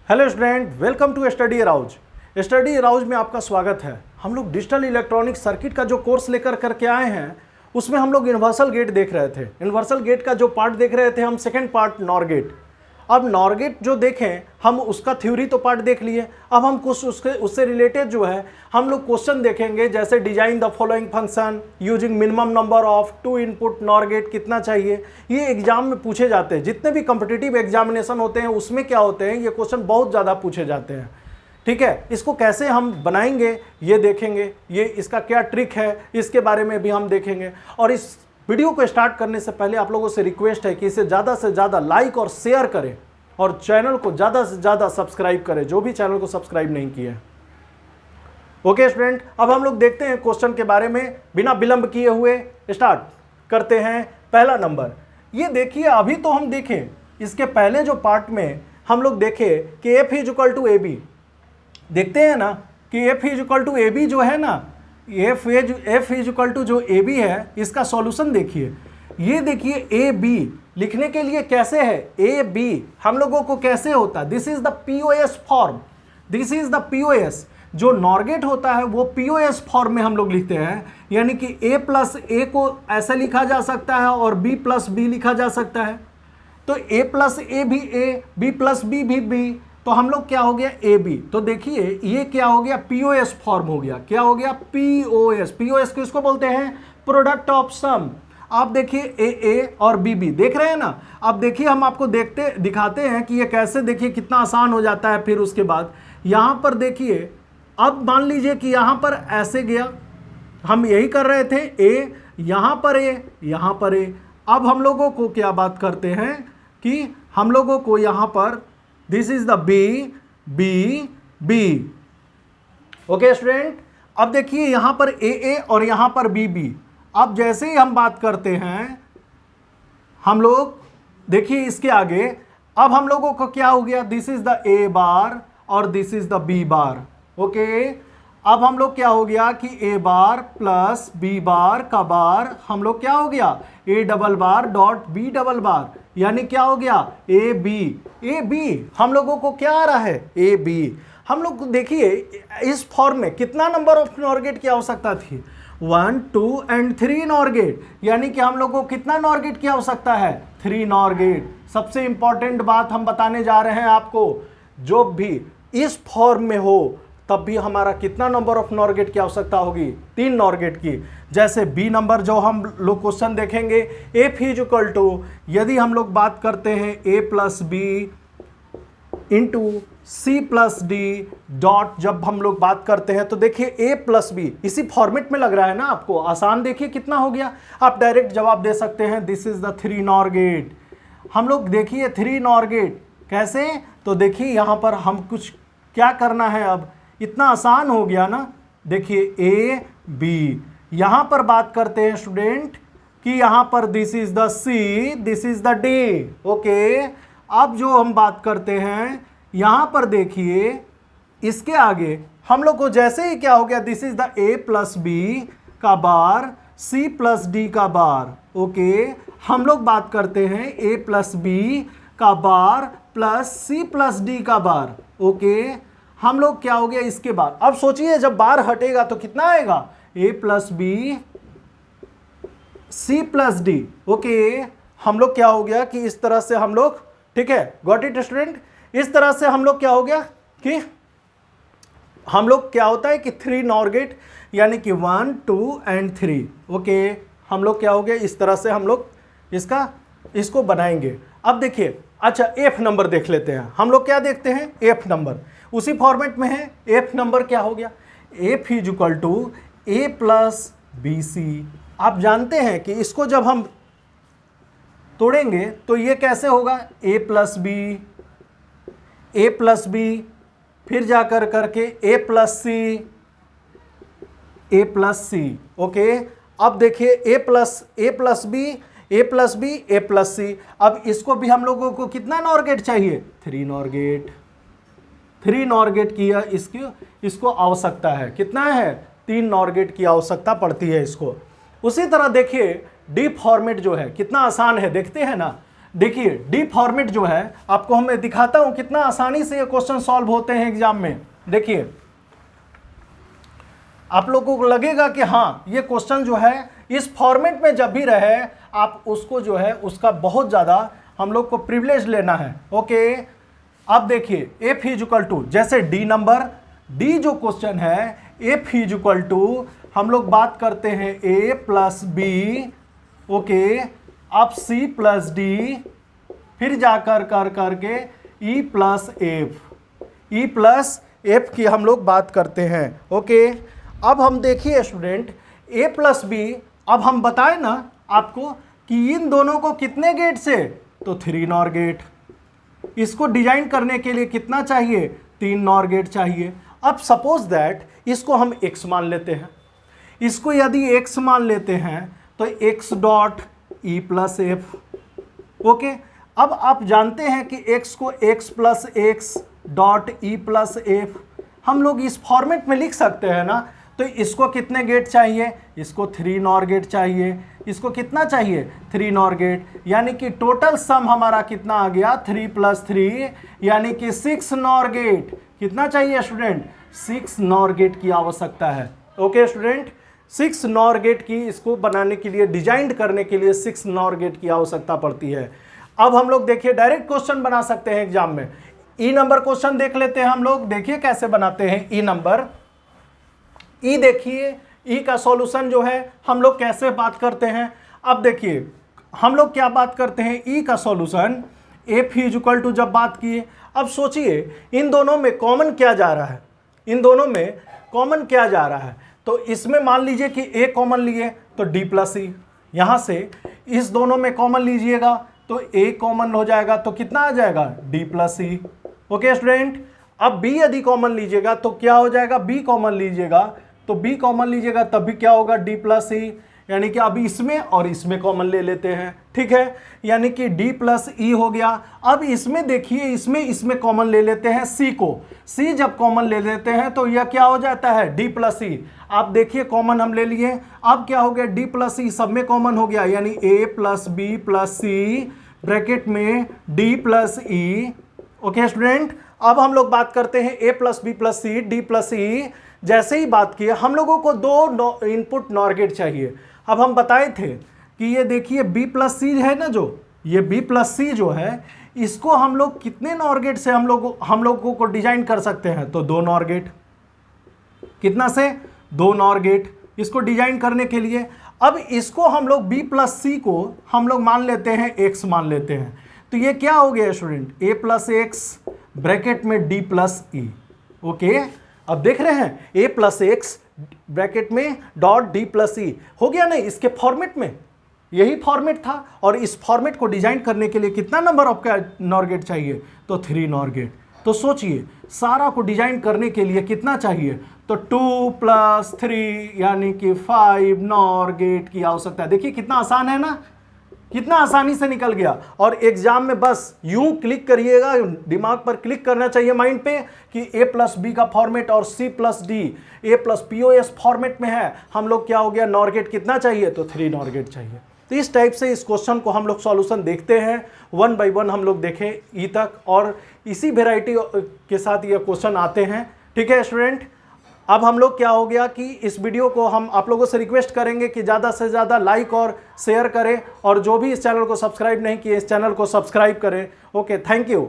Hello student, welcome to study arouse. Study arouse में आपका स्वागत है। हम लोग डिजिटल इलेक्ट्रॉनिक सर्किट का जो कोर्स लेकर करके आए हैं उसमें हम लोग यूनिवर्सल गेट देख रहे थे। यूनिवर्सल गेट का जो पार्ट देख रहे थे हम सेकंड पार्ट नॉर गेट। अब नॉर गेट जो देखें हम उसका थ्योरी तो पार्ट देख लिए। अब हम कुछ उससे रिलेटेड जो है हम लोग क्वेश्चन देखेंगे, जैसे design the following function using minimum number of 2 input NOR gate कितना चाहिए। ये एग्जाम में पूछे जाते हैं, जितने भी कॉम्पिटिटिव एग्जामिनेशन होते हैं उसमें क्या होते हैं, ये क्वेश्चन बहुत ज़्यादा पूछे जाते हैं। ठीक है, इसको कैसे हम बनाएंगे ये देखेंगे, ये इसका क्या ट्रिक है इसके बारे में भी हम देखेंगे। और इस वीडियो को स्टार्ट करने से पहले आप लोगों से रिक्वेस्ट है कि इसे ज़्यादा से ज़्यादा लाइक और शेयर करें और चैनल को ज़्यादा से ज़्यादा सब्सक्राइब करें, जो भी चैनल को सब्सक्राइब नहीं किए। ओके स्टूडेंट, अब हम लोग देखते हैं क्वेश्चन के बारे में, बिना विलंब किए हुए स्टार्ट करते हैं। पहला नंबर ये देखिए, अभी तो हम देखें इसके पहले जो पार्ट में हम लोग देखे कि F is equal to A B, देखते हैं ना कि F is equal to A B जो है ना, एफ इज इक्वल टू जो ए बी है इसका सॉल्यूशन देखिए। ये देखिए ए बी लिखने के लिए कैसे है, ए बी हम लोगों को कैसे होता, this is the POS form, this is the POS. जो नॉर गेट होता है वो पीओएस फॉर्म में हम लोग लिखते हैं, यानी कि ए प्लस ए को ऐसे लिखा जा सकता है और बी प्लस बी लिखा जा सकता है। तो ए प्लस ए भी ए, बी प्लस बी भी बी, तो हम लोग क्या हो गया ए बी। तो देखिए ये क्या हो गया, पीओएस फॉर्म हो गया। क्या हो गया, पीओएस। पीओएस किसको बोलते हैं, प्रोडक्ट ऑफ सम। आप देखिए ए और बी बी देख रहे हैं ना। अब देखिए हम आपको दिखाते हैं कि ये कैसे, देखिए कितना आसान हो जाता है। फिर उसके बाद यहाँ पर देखिए, अब मान लीजिए कि यहाँ पर ऐसे गया, हम यही कर रहे थे, ए यहाँ पर ए, यहाँ पर ए। अब हम लोगों को क्या बात करते हैं कि हम लोगों को यहाँ पर this is the B B B. Okay student, अब देखिए यहाँ पर ए और यहाँ पर बी बी। अब जैसे ही हम बात करते हैं हम लोग देखिए इसके आगे, अब हम लोगों को क्या हो गया, this is the A bar और this is the B bar. Okay, अब हम लोग क्या हो गया कि ए बार प्लस बी बार का बार हम लोग क्या हो गया, A double bar dot B double bar, यानी क्या हो गया ए बी। ए बी हम लोगों को क्या आ रहा है, ए बी। हम लोग देखिए इस फॉर्म में कितना नंबर ऑफ नॉर गेट की आवश्यकता थी, 1 2 एंड 3 नॉर गेट, यानी कि हम लोग को कितना नॉर गेट की आवश्यकता है, 3 नॉर गेट। सबसे इंपॉर्टेंट बात हम बताने जा रहे हैं आपको, जो भी इस फॉर्म में हो तब भी हमारा कितना नंबर ऑफ नॉर गेट की आवश्यकता होगी, 3 नॉर गेट की। जैसे बी नंबर जो हम लोग क्वेश्चन देखेंगे, एफ इज इक्वल टू, यदि हम लोग बात करते हैं A plus B into C plus D dot, जब हम लोग बात करते हैं तो देखिए ए प्लस बी इसी फॉर्मेट में लग रहा है ना आपको, आसान। देखिए कितना हो गया, आप डायरेक्ट जवाब दे सकते हैं, this is the 3 NOR gate. हम लोग देखिए 3 नॉर गेट कैसे, तो देखिए यहाँ पर हम कुछ क्या करना है, अब इतना आसान हो गया ना। देखिए ए बी, यहाँ पर बात करते हैं स्टूडेंट कि यहाँ पर this is the C, this is the D. Okay, अब जो हम बात करते हैं यहाँ पर देखिए इसके आगे हम लोग को जैसे ही क्या हो गया, this is the A plus B का बार सी प्लस डी का बार। ओके, हम लोग बात करते हैं ए प्लस बी का बार प्लस सी प्लस डी का बार। ओके, हम लोग क्या हो गया इसके बाद, अब सोचिए जब बार हटेगा तो कितना आएगा, A plus B C plus D. Okay, हम लोग क्या हो गया कि इस तरह से हम लोग, ठीक है, गॉट इट स्टूडेंट, इस तरह से हम लोग क्या हो गया कि हम लोग क्या होता है कि 3 नॉर गेट, यानी कि 1 2 एंड 3। ओके, हम लोग क्या हो गया, इस तरह से हम लोग इसको बनाएंगे। अब देखिए, अच्छा एफ नंबर देख लेते हैं। हम लोग क्या देखते हैं, एफ नंबर उसी फॉर्मेट में है। एफ नंबर क्या हो गया, F is equal to A plus B C. आप जानते हैं कि इसको जब हम तोड़ेंगे तो ये कैसे होगा, ए प्लस बी, फिर जाकर करके ए प्लस सी। ओके, अब देखिए ए प्लस बी। अब इसको भी हम लोगों को कितना नॉर गेट चाहिए, 3 नॉर गेट। 3 नॉर गेट की इसको आवश्यकता है, कितना है, 3 नॉर गेट की आवश्यकता पड़ती है इसको। उसी तरह देखिए डी फॉर्मेट जो है कितना आसान है, देखते हैं ना। देखिए डी फॉर्मेट जो है आपको मैं दिखाता हूं कितना आसानी से ये क्वेश्चन सॉल्व होते हैं एग्जाम में। देखिए आप लोगों को लगेगा कि हाँ ये क्वेश्चन जो है इस फॉर्मेट में जब भी रहे आप उसको जो है उसका बहुत ज़्यादा हम लोग को प्रिविलेज लेना है। ओके अब देखिए एफ इज इक्वल टू, जैसे डी नंबर, डी जो क्वेश्चन है एफ इज इक्वल टू, हम लोग बात करते हैं ए प्लस बी, ओके, अब सी प्लस डी, फिर जाकर कर करके E plus F, E plus F की हम लोग बात करते हैं। ओके अब हम देखिए स्टूडेंट ए प्लस बी, अब हम बताएं ना आपको कि इन दोनों को कितने गेट से, तो 3 नॉर गेट। इसको डिजाइन करने के लिए कितना चाहिए, 3 नॉर गेट चाहिए। अब सपोज दैट इसको हम x मान लेते हैं, इसको यदि x मान लेते हैं तो x dot E plus F. Okay अब आप जानते हैं कि x को x plus x dot E plus F हम लोग इस फॉर्मेट में लिख सकते हैं ना। तो इसको कितने गेट चाहिए, इसको 3 नॉर गेट चाहिए, इसको कितना चाहिए 3 नॉर गेट, यानी कि टोटल सम हमारा कितना आ गया 3 + 3 यानी कि 6 नॉर गेट। कितना चाहिए स्टूडेंट, 6 नॉर गेट की आवश्यकता है। ओके स्टूडेंट 6 नॉर गेट की इसको बनाने के लिए, डिजाइन करने के लिए 6 नॉर गेट की आवश्यकता पड़ती है। अब हम लोग देखिए डायरेक्ट क्वेश्चन बना सकते हैं एग्जाम में। ई नंबर क्वेश्चन देख लेते हैं हम लोग, देखिए कैसे बनाते हैं ई नंबर। ई देखिए ई का सॉल्यूशन जो है हम लोग कैसे बात करते हैं। अब देखिए हम लोग क्या बात करते हैं, ई का solution F is equal to जब बात किए, अब सोचिए इन दोनों में कॉमन क्या जा रहा है, इन दोनों में कॉमन क्या जा रहा है। तो इसमें मान लीजिए कि ए कॉमन लिए तो डी प्लस ई, यहाँ से इस दोनों में कॉमन लीजिएगा तो ए कॉमन हो जाएगा तो कितना आ जाएगा D plus E. Okay student अब बी यदि कॉमन लीजिएगा तो क्या हो जाएगा, बी कॉमन लीजिएगा तो बी कॉमन लीजिएगा तब भी क्या होगा डी प्लस ई, यानी कि अब इसमें और इसमें कॉमन ले लेते हैं, ठीक है, यानी कि डी प्लस ई हो गया। अब इसमें देखिए इसमें कॉमन ले लेते हैं सी को, सी जब कॉमन ले लेते हैं तो यह क्या हो जाता है डी प्लस ई। आप देखिए कॉमन हम ले लिए, अब क्या हो गया डी प्लस ई सब में कॉमन हो गया, यानी A plus B plus C bracket में D plus E. Okay student अब हम लोग बात करते हैं A plus B plus C D plus E. जैसे ही बात किए हम लोगों को 2 इनपुट नॉर गेट चाहिए। अब हम बताए थे कि ये देखिए बी प्लस सी है ना, जो ये बी प्लस सी जो है इसको हम लोग कितने नॉर गेट से हम लोगों को डिजाइन कर सकते हैं, तो 2 नॉर गेट। कितना से 2 नॉर गेट इसको डिजाइन करने के लिए। अब इसको हम लोग बी प्लस सी को हम लोग मान लेते हैं एक्स मान लेते हैं, तो ये क्या हो गया स्टूडेंट ए प्लस एक्स ब्रैकेट में डी प्लस ई। ओके अब देख रहे हैं ए प्लस एक्स ब्रैकेट में डॉट डी प्लस ई हो गया नहीं, इसके फॉर्मेट में यही फॉर्मेट था। और इस फॉर्मेट को डिजाइन करने के लिए कितना नंबर ऑफ का नॉर गेट चाहिए, तो 3 नॉर गेट। तो सोचिए सारा को डिजाइन करने के लिए कितना चाहिए, तो 2 + 3 यानी कि 5 नॉर गेट की आवश्यकता है। देखिए कितना आसान है ना, कितना आसानी से निकल गया। और एग्जाम में बस यूं क्लिक करिएगा, दिमाग पर क्लिक करना चाहिए माइंड पे कि ए प्लस बी का फॉर्मेट और C plus D A plus POS format में है। हम लोग क्या हो गया नॉर गेट कितना चाहिए, तो 3 नॉर गेट चाहिए। तो इस टाइप से इस क्वेश्चन को हम लोग सॉल्यूशन देखते हैं, 1 बाय 1 हम लोग देखें ई तक, और इसी वेराइटी के साथ ये क्वेश्चन आते हैं। ठीक है स्टूडेंट अब हम लोग क्या हो गया कि इस वीडियो को हम आप लोगों से रिक्वेस्ट करेंगे कि ज़्यादा से ज़्यादा लाइक और शेयर करें, और जो भी इस चैनल को सब्सक्राइब नहीं किए इस चैनल को सब्सक्राइब करें। Okay thank you.